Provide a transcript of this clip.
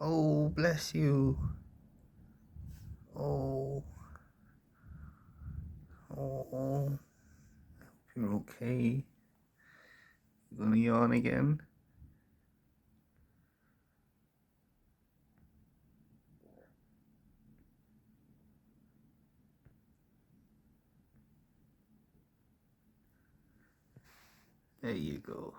Oh, bless you. Oh. Oh. Hope you're okay. You gonna yawn again? There you go.